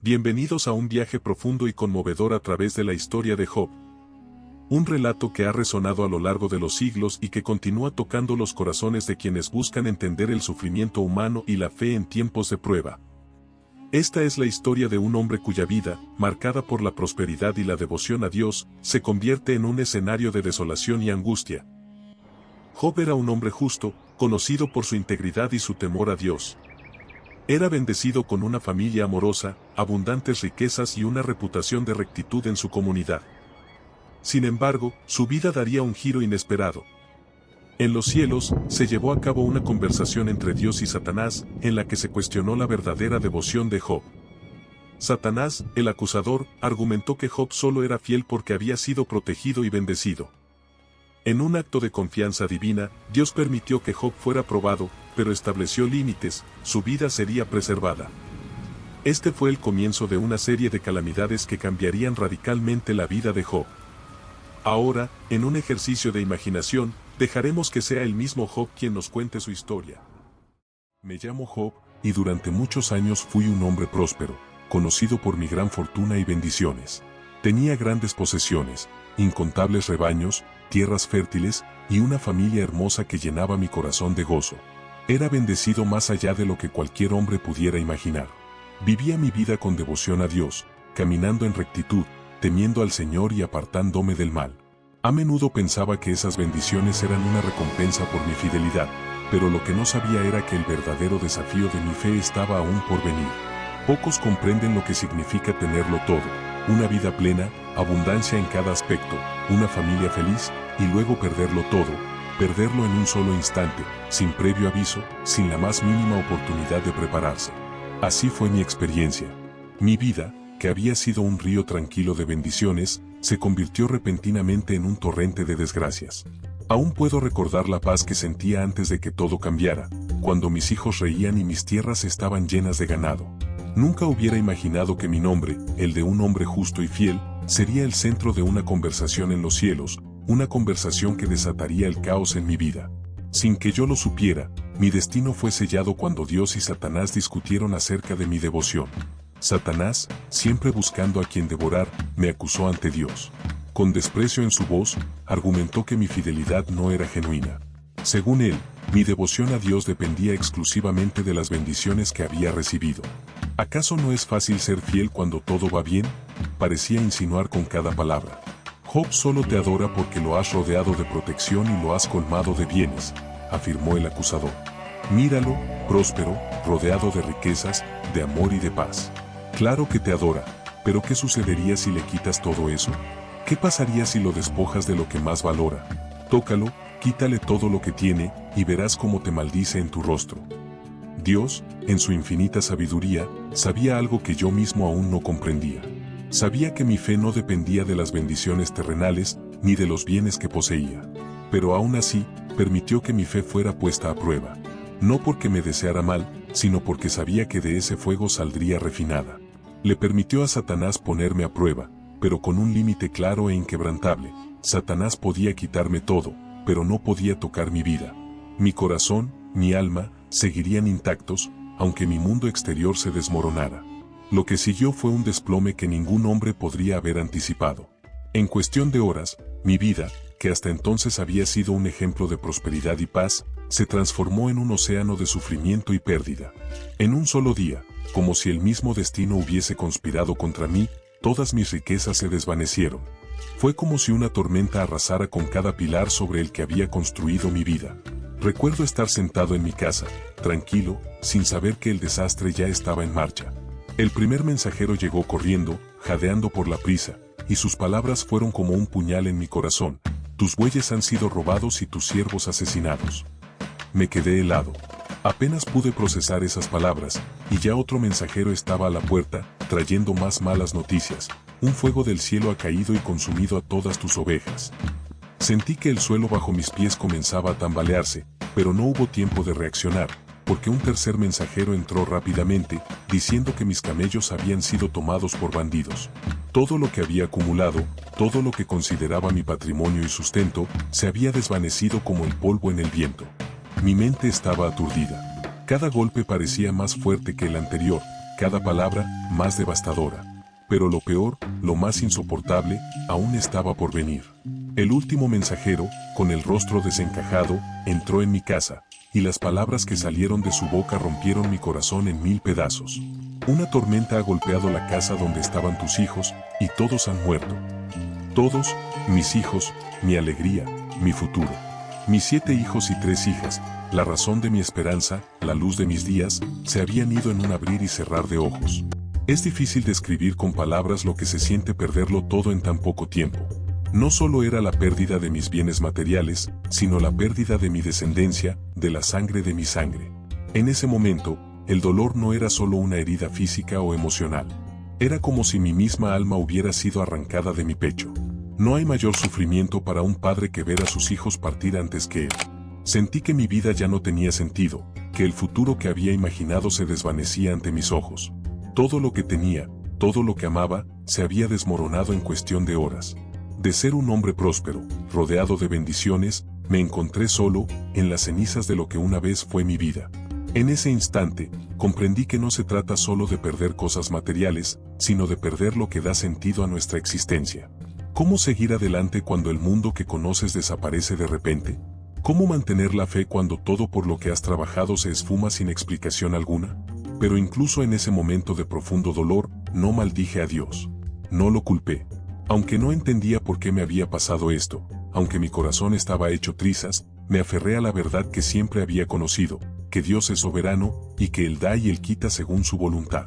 Bienvenidos a un viaje profundo y conmovedor a través de la historia de Job. Un relato que ha resonado a lo largo de los siglos y que continúa tocando los corazones de quienes buscan entender el sufrimiento humano y la fe en tiempos de prueba. Esta es la historia de un hombre cuya vida, marcada por la prosperidad y la devoción a Dios, se convierte en un escenario de desolación y angustia. Job era un hombre justo, conocido por su integridad y su temor a Dios. Era bendecido con una familia amorosa, abundantes riquezas y una reputación de rectitud en su comunidad. Sin embargo, su vida daría un giro inesperado. En los cielos, se llevó a cabo una conversación entre Dios y Satanás, en la que se cuestionó la verdadera devoción de Job. Satanás, el acusador, argumentó que Job solo era fiel porque había sido protegido y bendecido. En un acto de confianza divina, Dios permitió que Job fuera probado, pero estableció límites, su vida sería preservada. Este fue el comienzo de una serie de calamidades que cambiarían radicalmente la vida de Job. Ahora, en un ejercicio de imaginación, dejaremos que sea el mismo Job quien nos cuente su historia. Me llamo Job, y durante muchos años fui un hombre próspero, conocido por mi gran fortuna y bendiciones. Tenía grandes posesiones, incontables rebaños, tierras fértiles, y una familia hermosa que llenaba mi corazón de gozo. Era bendecido más allá de lo que cualquier hombre pudiera imaginar. Vivía mi vida con devoción a Dios, caminando en rectitud, temiendo al Señor y apartándome del mal. A menudo pensaba que esas bendiciones eran una recompensa por mi fidelidad, pero lo que no sabía era que el verdadero desafío de mi fe estaba aún por venir. Pocos comprenden lo que significa tenerlo todo, una vida plena, abundancia en cada aspecto, una familia feliz, y luego perderlo todo, perderlo en un solo instante, sin previo aviso, sin la más mínima oportunidad de prepararse. Así fue mi experiencia. Mi vida, que había sido un río tranquilo de bendiciones, se convirtió repentinamente en un torrente de desgracias. Aún puedo recordar la paz que sentía antes de que todo cambiara, cuando mis hijos reían y mis tierras estaban llenas de ganado. Nunca hubiera imaginado que mi nombre, el de un hombre justo y fiel, sería el centro de una conversación en los cielos, una conversación que desataría el caos en mi vida. Sin que yo lo supiera, mi destino fue sellado cuando Dios y Satanás discutieron acerca de mi devoción. Satanás, siempre buscando a quien devorar, me acusó ante Dios. Con desprecio en su voz, argumentó que mi fidelidad no era genuina. Según él, mi devoción a Dios dependía exclusivamente de las bendiciones que había recibido. ¿Acaso no es fácil ser fiel cuando todo va bien? Parecía insinuar con cada palabra. Job solo te adora porque lo has rodeado de protección y lo has colmado de bienes, afirmó el acusador. Míralo, próspero, rodeado de riquezas, de amor y de paz. Claro que te adora, pero ¿qué sucedería si le quitas todo eso? ¿Qué pasaría si lo despojas de lo que más valora? Tócalo, quítale todo lo que tiene, y verás cómo te maldice en tu rostro. Dios, en su infinita sabiduría, sabía algo que yo mismo aún no comprendía. Sabía que mi fe no dependía de las bendiciones terrenales, ni de los bienes que poseía. Pero aún así, permitió que mi fe fuera puesta a prueba. No porque me deseara mal, sino porque sabía que de ese fuego saldría refinada. Le permitió a Satanás ponerme a prueba, pero con un límite claro e inquebrantable. Satanás podía quitarme todo, pero no podía tocar mi vida. Mi corazón, mi alma, seguirían intactos, aunque mi mundo exterior se desmoronara. Lo que siguió fue un desplome que ningún hombre podría haber anticipado. En cuestión de horas, mi vida, que hasta entonces había sido un ejemplo de prosperidad y paz, se transformó en un océano de sufrimiento y pérdida. En un solo día, como si el mismo destino hubiese conspirado contra mí, todas mis riquezas se desvanecieron. Fue como si una tormenta arrasara con cada pilar sobre el que había construido mi vida. Recuerdo estar sentado en mi casa, tranquilo, sin saber que el desastre ya estaba en marcha. El primer mensajero llegó corriendo, jadeando por la prisa, y sus palabras fueron como un puñal en mi corazón. Tus bueyes han sido robados y tus siervos asesinados. Me quedé helado. Apenas pude procesar esas palabras, y ya otro mensajero estaba a la puerta, trayendo más malas noticias. Un fuego del cielo ha caído y consumido a todas tus ovejas. Sentí que el suelo bajo mis pies comenzaba a tambalearse, pero no hubo tiempo de reaccionar, porque un tercer mensajero entró rápidamente, diciendo que mis camellos habían sido tomados por bandidos. Todo lo que había acumulado, todo lo que consideraba mi patrimonio y sustento, se había desvanecido como el polvo en el viento. Mi mente estaba aturdida. Cada golpe parecía más fuerte que el anterior, cada palabra más devastadora. Pero lo peor, lo más insoportable, aún estaba por venir. El último mensajero, con el rostro desencajado, entró en mi casa, y las palabras que salieron de su boca rompieron mi corazón en 1000 pedazos. Una tormenta ha golpeado la casa donde estaban tus hijos, y todos han muerto. Todos, mis hijos, mi alegría, mi futuro. Mis 7 hijos y 3 hijas, la razón de mi esperanza, la luz de mis días, se habían ido en un abrir y cerrar de ojos. Es difícil describir con palabras lo que se siente perderlo todo en tan poco tiempo. No solo era la pérdida de mis bienes materiales, sino la pérdida de mi descendencia, de la sangre de mi sangre. En ese momento, el dolor no era solo una herida física o emocional. Era como si mi misma alma hubiera sido arrancada de mi pecho. No hay mayor sufrimiento para un padre que ver a sus hijos partir antes que él. Sentí que mi vida ya no tenía sentido, que el futuro que había imaginado se desvanecía ante mis ojos. Todo lo que tenía, todo lo que amaba, se había desmoronado en cuestión de horas. De ser un hombre próspero, rodeado de bendiciones, me encontré solo, en las cenizas de lo que una vez fue mi vida. En ese instante, comprendí que no se trata solo de perder cosas materiales, sino de perder lo que da sentido a nuestra existencia. ¿Cómo seguir adelante cuando el mundo que conoces desaparece de repente? ¿Cómo mantener la fe cuando todo por lo que has trabajado se esfuma sin explicación alguna? Pero incluso en ese momento de profundo dolor, no maldije a Dios. No lo culpé. Aunque no entendía por qué me había pasado esto, aunque mi corazón estaba hecho trizas, me aferré a la verdad que siempre había conocido, que Dios es soberano, y que Él da y Él quita según su voluntad.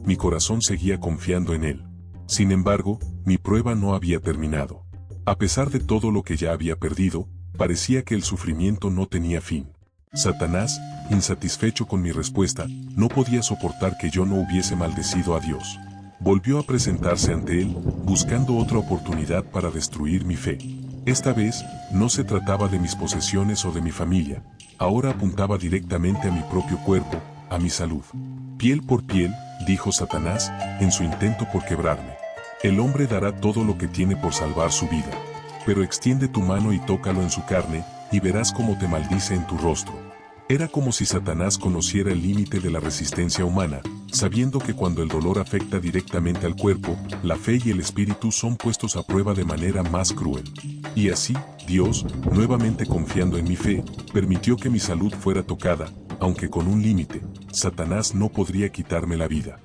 Mi corazón seguía confiando en Él. Sin embargo, mi prueba no había terminado. A pesar de todo lo que ya había perdido, parecía que el sufrimiento no tenía fin. Satanás, insatisfecho con mi respuesta, no podía soportar que yo no hubiese maldecido a Dios. Volvió a presentarse ante él, buscando otra oportunidad para destruir mi fe. Esta vez, no se trataba de mis posesiones o de mi familia, ahora apuntaba directamente a mi propio cuerpo, a mi salud. Piel por piel, dijo Satanás, en su intento por quebrarme. El hombre dará todo lo que tiene por salvar su vida. Pero extiende tu mano y tócalo en su carne, y verás cómo te maldice en tu rostro. Era como si Satanás conociera el límite de la resistencia humana, sabiendo que cuando el dolor afecta directamente al cuerpo, la fe y el espíritu son puestos a prueba de manera más cruel. Y así, Dios, nuevamente confiando en mi fe, permitió que mi salud fuera tocada, aunque con un límite. Satanás no podría quitarme la vida.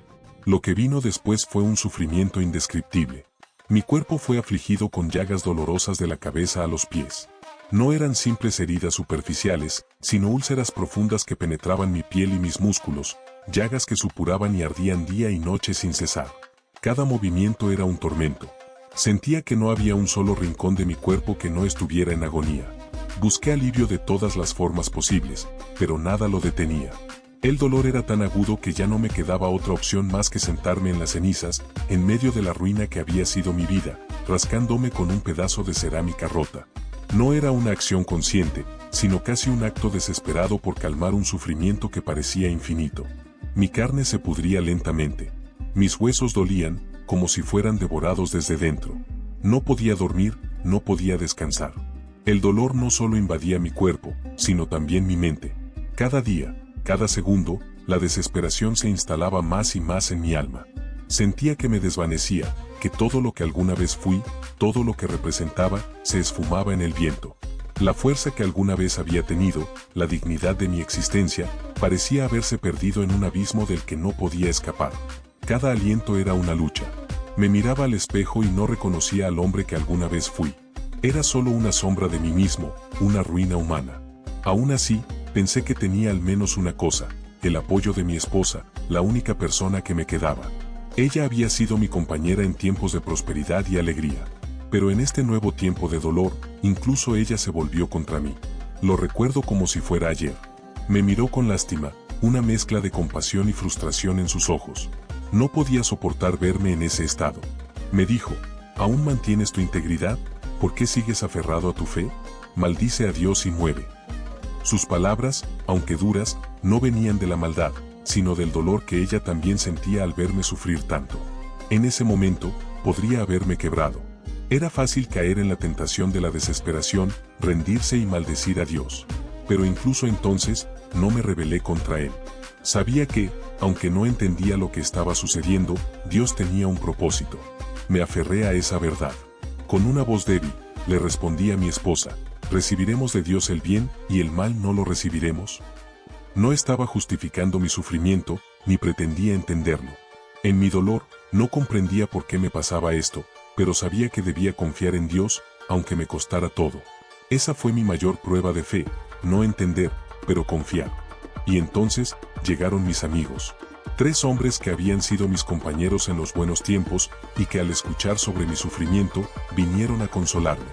Lo que vino después fue un sufrimiento indescriptible. Mi cuerpo fue afligido con llagas dolorosas de la cabeza a los pies. No eran simples heridas superficiales, sino úlceras profundas que penetraban mi piel y mis músculos, llagas que supuraban y ardían día y noche sin cesar. Cada movimiento era un tormento. Sentía que no había un solo rincón de mi cuerpo que no estuviera en agonía. Busqué alivio de todas las formas posibles, pero nada lo detenía. El dolor era tan agudo que ya no me quedaba otra opción más que sentarme en las cenizas, en medio de la ruina que había sido mi vida, rascándome con un pedazo de cerámica rota. No era una acción consciente, sino casi un acto desesperado por calmar un sufrimiento que parecía infinito. Mi carne se pudría lentamente. Mis huesos dolían, como si fueran devorados desde dentro. No podía dormir, no podía descansar. El dolor no solo invadía mi cuerpo, sino también mi mente. Cada día, cada segundo, la desesperación se instalaba más y más en mi alma. Sentía que me desvanecía, que todo lo que alguna vez fui, todo lo que representaba, se esfumaba en el viento. La fuerza que alguna vez había tenido, la dignidad de mi existencia, parecía haberse perdido en un abismo del que no podía escapar. Cada aliento era una lucha. Me miraba al espejo y no reconocía al hombre que alguna vez fui. Era solo una sombra de mí mismo, una ruina humana. Aún así, pensé que tenía al menos una cosa, el apoyo de mi esposa, la única persona que me quedaba. Ella había sido mi compañera en tiempos de prosperidad y alegría. Pero en este nuevo tiempo de dolor, incluso ella se volvió contra mí. Lo recuerdo como si fuera ayer. Me miró con lástima, una mezcla de compasión y frustración en sus ojos. No podía soportar verme en ese estado. Me dijo, ¿aún mantienes tu integridad? ¿Por qué sigues aferrado a tu fe? Maldice a Dios y muere. Sus palabras, aunque duras, no venían de la maldad, sino del dolor que ella también sentía al verme sufrir tanto. En ese momento, podría haberme quebrado. Era fácil caer en la tentación de la desesperación, rendirse y maldecir a Dios. Pero incluso entonces, no me rebelé contra él. Sabía que, Aunque no entendía lo que estaba sucediendo, Dios tenía un propósito. Me aferré a esa verdad. Con una voz débil, le respondí a mi esposa: ¿recibiremos de Dios el bien y el mal no lo recibiremos? No estaba justificando mi sufrimiento, ni pretendía entenderlo. En mi dolor, no comprendía por qué me pasaba esto, pero sabía que debía confiar en Dios, aunque me costara todo. Esa fue mi mayor prueba de fe, no entender, pero confiar. Y entonces, llegaron mis amigos. 3 hombres que habían sido mis compañeros en los buenos tiempos, y que al escuchar sobre mi sufrimiento, vinieron a consolarme.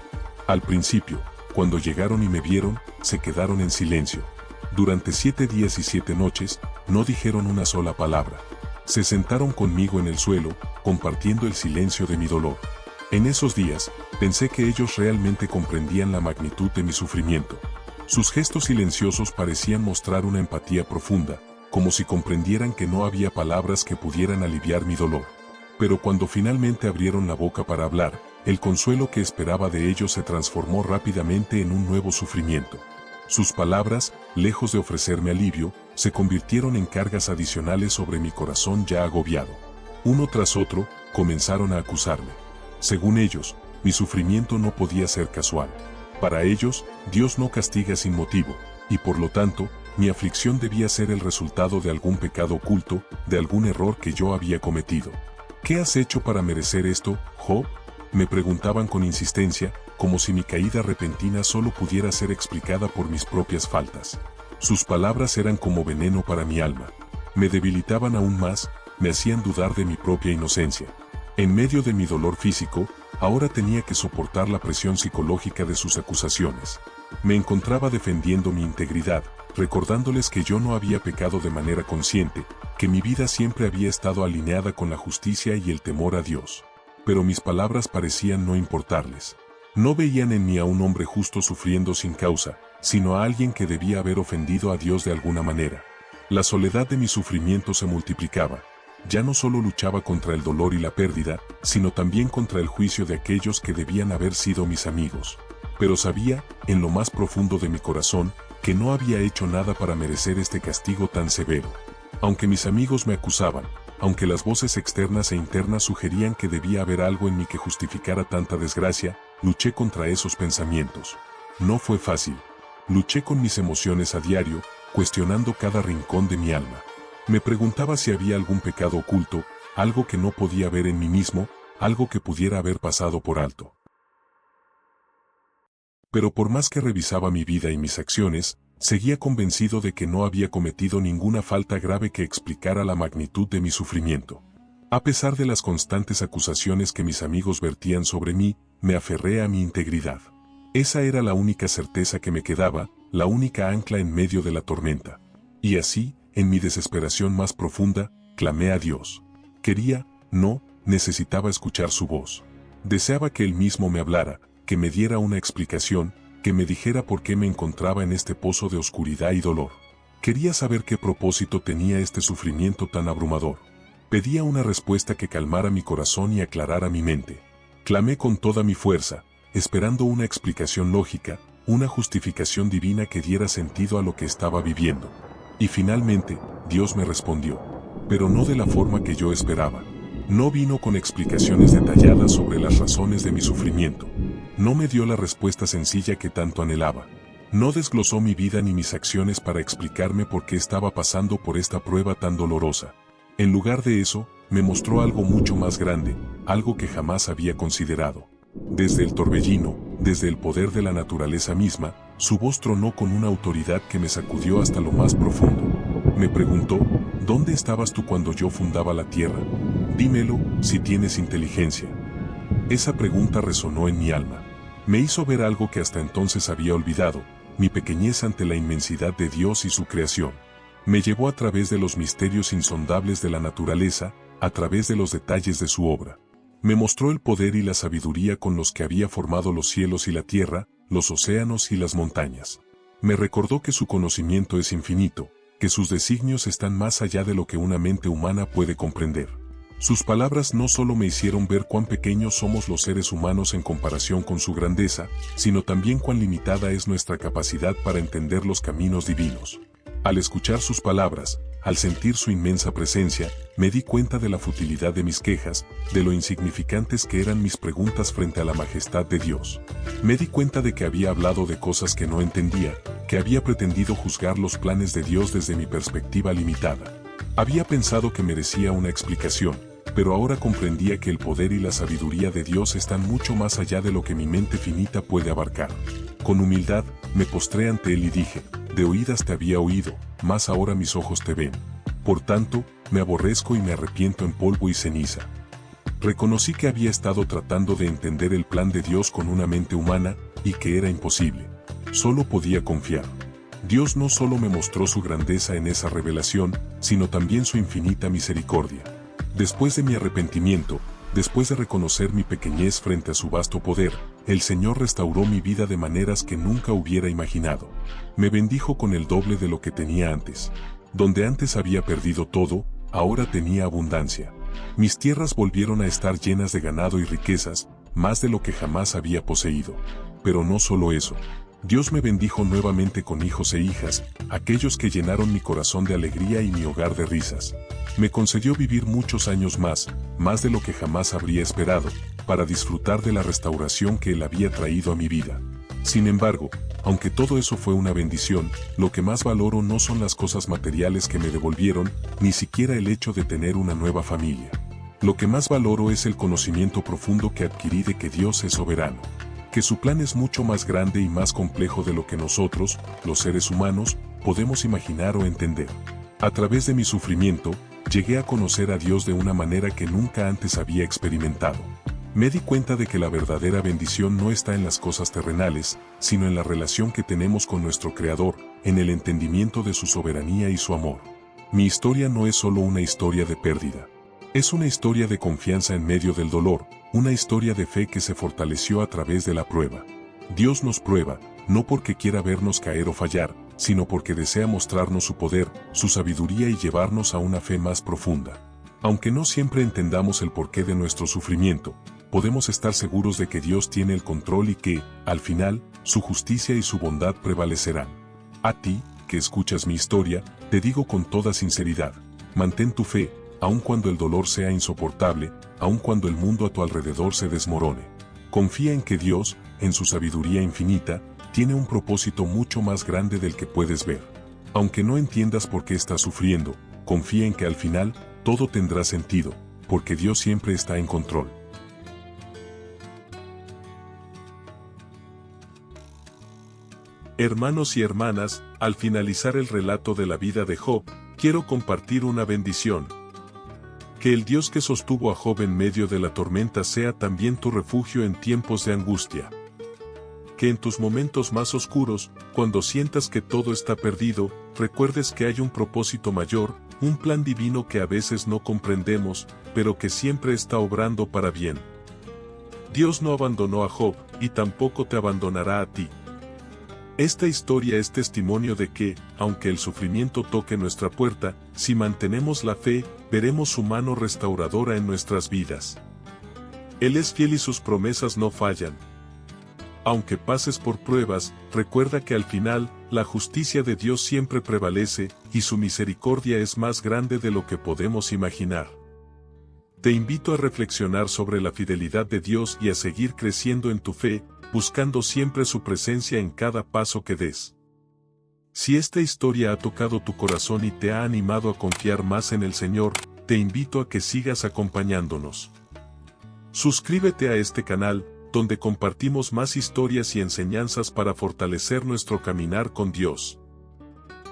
Al principio, cuando llegaron y me vieron, se quedaron en silencio. Durante 7 días y 7 noches, no dijeron una sola palabra. Se sentaron conmigo en el suelo, compartiendo el silencio de mi dolor. En esos días, pensé que ellos realmente comprendían la magnitud de mi sufrimiento. Sus gestos silenciosos parecían mostrar una empatía profunda, como si comprendieran que no había palabras que pudieran aliviar mi dolor. Pero cuando finalmente abrieron la boca para hablar, el consuelo que esperaba de ellos se transformó rápidamente en un nuevo sufrimiento. Sus palabras, lejos de ofrecerme alivio, se convirtieron en cargas adicionales sobre mi corazón ya agobiado. Uno tras otro, comenzaron a acusarme. Según ellos, mi sufrimiento no podía ser casual. Para ellos, Dios no castiga sin motivo, y por lo tanto, mi aflicción debía ser el resultado de algún pecado oculto, de algún error que yo había cometido. ¿Qué has hecho para merecer esto, Job?, me preguntaban con insistencia, como si mi caída repentina solo pudiera ser explicada por mis propias faltas. Sus palabras eran como veneno para mi alma. Me debilitaban aún más, me hacían dudar de mi propia inocencia. En medio de mi dolor físico, ahora tenía que soportar la presión psicológica de sus acusaciones. Me encontraba defendiendo mi integridad, recordándoles que yo no había pecado de manera consciente, que mi vida siempre había estado alineada con la justicia y el temor a Dios. Pero mis palabras parecían no importarles. No veían en mí a un hombre justo sufriendo sin causa, sino a alguien que debía haber ofendido a Dios de alguna manera. La soledad de mi sufrimiento se multiplicaba. Ya no solo luchaba contra el dolor y la pérdida, sino también contra el juicio de aquellos que debían haber sido mis amigos. Pero sabía, en lo más profundo de mi corazón, que no había hecho nada para merecer este castigo tan severo. Aunque mis amigos me acusaban, aunque las voces externas e internas sugerían que debía haber algo en mí que justificara tanta desgracia, luché contra esos pensamientos. No fue fácil. Luché con mis emociones a diario, cuestionando cada rincón de mi alma. Me preguntaba si había algún pecado oculto, algo que no podía ver en mí mismo, algo que pudiera haber pasado por alto. Pero por más que revisaba mi vida y mis acciones, seguía convencido de que no había cometido ninguna falta grave que explicara la magnitud de mi sufrimiento. A pesar de las constantes acusaciones que mis amigos vertían sobre mí, me aferré a mi integridad. Esa era la única certeza que me quedaba, la única ancla en medio de la tormenta. Y así, en mi desesperación más profunda, clamé a Dios. Necesitaba escuchar su voz. Deseaba que Él mismo me hablara, que me diera una explicación, que me dijera por qué me encontraba en este pozo de oscuridad y dolor. Quería saber qué propósito tenía este sufrimiento tan abrumador. Pedía una respuesta que calmara mi corazón y aclarara mi mente. Clamé con toda mi fuerza, esperando una explicación lógica, una justificación divina que diera sentido a lo que estaba viviendo. Y finalmente, Dios me respondió. Pero no de la forma que yo esperaba. No vino con explicaciones detalladas sobre las razones de mi sufrimiento. No me dio la respuesta sencilla que tanto anhelaba. No desglosó mi vida ni mis acciones para explicarme por qué estaba pasando por esta prueba tan dolorosa. En lugar de eso, me mostró algo mucho más grande, algo que jamás había considerado. Desde el torbellino, desde el poder de la naturaleza misma, su voz tronó con una autoridad que me sacudió hasta lo más profundo. Me preguntó, ¿dónde estabas tú cuando yo fundaba la tierra? Dímelo, si tienes inteligencia. Esa pregunta resonó en mi alma. Me hizo ver algo que hasta entonces había olvidado, mi pequeñez ante la inmensidad de Dios y su creación. Me llevó a través de los misterios insondables de la naturaleza, a través de los detalles de su obra. Me mostró el poder y la sabiduría con los que había formado los cielos y la tierra, los océanos y las montañas. Me recordó que su conocimiento es infinito, que sus designios están más allá de lo que una mente humana puede comprender. Sus palabras no solo me hicieron ver cuán pequeños somos los seres humanos en comparación con su grandeza, sino también cuán limitada es nuestra capacidad para entender los caminos divinos. Al escuchar sus palabras, al sentir su inmensa presencia, me di cuenta de la futilidad de mis quejas, de lo insignificantes que eran mis preguntas frente a la majestad de Dios. Me di cuenta de que había hablado de cosas que no entendía, que había pretendido juzgar los planes de Dios desde mi perspectiva limitada. Había pensado que merecía una explicación, pero ahora comprendía que el poder y la sabiduría de Dios están mucho más allá de lo que mi mente finita puede abarcar. Con humildad, me postré ante Él y dije: de oídas te había oído, mas ahora mis ojos te ven. Por tanto, me aborrezco y me arrepiento en polvo y ceniza. Reconocí que había estado tratando de entender el plan de Dios con una mente humana, y que era imposible. Solo podía confiar. Dios no solo me mostró su grandeza en esa revelación, sino también su infinita misericordia. Después de mi arrepentimiento, después de reconocer mi pequeñez frente a su vasto poder, el Señor restauró mi vida de maneras que nunca hubiera imaginado. Me bendijo con el doble de lo que tenía antes. Donde antes había perdido todo, ahora tenía abundancia. Mis tierras volvieron a estar llenas de ganado y riquezas, más de lo que jamás había poseído. Pero no solo eso. Dios me bendijo nuevamente con hijos e hijas, aquellos que llenaron mi corazón de alegría y mi hogar de risas. Me concedió vivir muchos años más de lo que jamás habría esperado, para disfrutar de la restauración que Él había traído a mi vida. Sin embargo, aunque todo eso fue una bendición, lo que más valoro no son las cosas materiales que me devolvieron, ni siquiera el hecho de tener una nueva familia. Lo que más valoro es el conocimiento profundo que adquirí de que Dios es soberano, que su plan es mucho más grande y más complejo de lo que nosotros, los seres humanos, podemos imaginar o entender. A través de mi sufrimiento, llegué a conocer a Dios de una manera que nunca antes había experimentado. Me di cuenta de que la verdadera bendición no está en las cosas terrenales, sino en la relación que tenemos con nuestro Creador, en el entendimiento de su soberanía y su amor. Mi historia no es solo una historia de pérdida. Es una historia de confianza en medio del dolor, una historia de fe que se fortaleció a través de la prueba. Dios nos prueba, no porque quiera vernos caer o fallar, sino porque desea mostrarnos su poder, su sabiduría y llevarnos a una fe más profunda. Aunque no siempre entendamos el porqué de nuestro sufrimiento, podemos estar seguros de que Dios tiene el control y que, al final, su justicia y su bondad prevalecerán. A ti, que escuchas mi historia, te digo con toda sinceridad: mantén tu fe, aun cuando el dolor sea insoportable, aun cuando el mundo a tu alrededor se desmorone. Confía en que Dios, en su sabiduría infinita, tiene un propósito mucho más grande del que puedes ver. Aunque no entiendas por qué estás sufriendo, confía en que al final, todo tendrá sentido, porque Dios siempre está en control. Hermanos y hermanas, al finalizar el relato de la vida de Job, quiero compartir una bendición. Que el Dios que sostuvo a Job en medio de la tormenta sea también tu refugio en tiempos de angustia. Que en tus momentos más oscuros, cuando sientas que todo está perdido, recuerdes que hay un propósito mayor, un plan divino que a veces no comprendemos, pero que siempre está obrando para bien. Dios no abandonó a Job, y tampoco te abandonará a ti. Esta historia es testimonio de que, aunque el sufrimiento toque nuestra puerta, si mantenemos la fe, veremos su mano restauradora en nuestras vidas. Él es fiel y sus promesas no fallan. Aunque pases por pruebas, recuerda que al final, la justicia de Dios siempre prevalece, y su misericordia es más grande de lo que podemos imaginar. Te invito a reflexionar sobre la fidelidad de Dios y a seguir creciendo en tu fe, buscando siempre su presencia en cada paso que des. Si esta historia ha tocado tu corazón y te ha animado a confiar más en el Señor, te invito a que sigas acompañándonos. Suscríbete a este canal, donde compartimos más historias y enseñanzas para fortalecer nuestro caminar con Dios.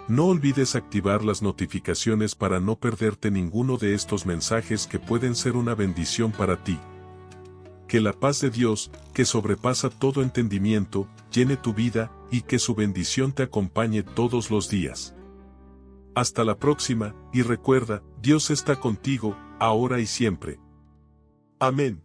No olvides activar las notificaciones para no perderte ninguno de estos mensajes que pueden ser una bendición para ti. Que la paz de Dios, que sobrepasa todo entendimiento, llene tu vida, y que su bendición te acompañe todos los días. Hasta la próxima, y recuerda, Dios está contigo, ahora y siempre. Amén.